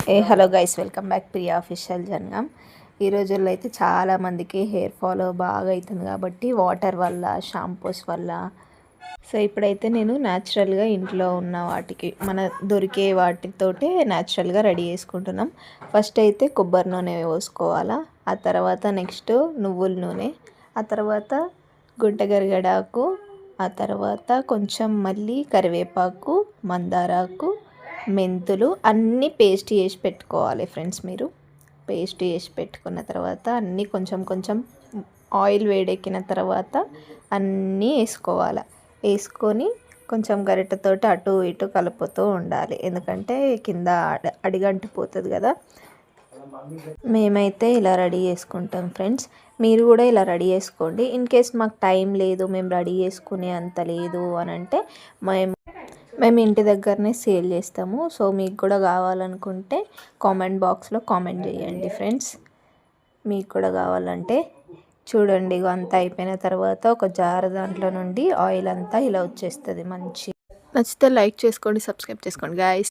Hello guys, welcome back Priya official Jangaon. ఈ రోజుల్లో అయితే చాలామందికి హెయిర్ ఫాల్ బాగా అవుతుంది కాబట్టి వాటర్ వల్ల, షాంపూస్ వల్ల. సో ఇప్పుడైతే నేను న్యాచురల్గా ఇంట్లో ఉన్న వాటికి దొరికే వాటితోటే న్యాచురల్గా రెడీ చేసుకుంటున్నాం. ఫస్ట్ అయితే కొబ్బరి నూనె పోసుకోవాలా, ఆ తర్వాత నెక్స్ట్ నువ్వుల నూనె, ఆ తర్వాత గుంటగరిగడాకు, ఆ తర్వాత కొంచెం మళ్ళీ కరివేపాకు, మందారాకు, మెంతులు అన్నీ పేస్ట్ చేసి పెట్టుకోవాలి ఫ్రెండ్స్. మీరు పేస్ట్ చేసి పెట్టుకున్న తర్వాత అన్నీ కొంచెం కొంచెం ఆయిల్ వేడెక్కిన తర్వాత అన్నీ వేసుకోవాలి. వేసుకొని కొంచెం గరిటెతోటి అటు ఇటు కలుపుతూ ఉండాలి, ఎందుకంటే కింద అడిగంటిపోతుంది కదా. మేమైతే ఇలా రెడీ చేసుకుంటాం ఫ్రెండ్స్. మీరు కూడా ఇలా రెడీ చేసుకోండి. ఇన్ కేస్ మాకు టైం లేదు, మేము రెడీ చేసుకునే అంత లేదు అని అంటే మేము ఇంటి దగ్గరనే సేల్ చేస్తాము. సో మీకు కూడా కావాలనుకుంటే కామెంట్ బాక్స్లో కామెంట్ చేయండి ఫ్రెండ్స్. మీకు కూడా కావాలంటే చూడండి. అంతా అయిపోయిన తర్వాత ఒక జార్ దాంట్లో నుండి ఆయిల్ అంతా ఇలా వచ్చేస్తుంది. మంచి నచ్చితే లైక్ చేసుకోండి, సబ్స్క్రైబ్ చేసుకోండి గాయ్స్.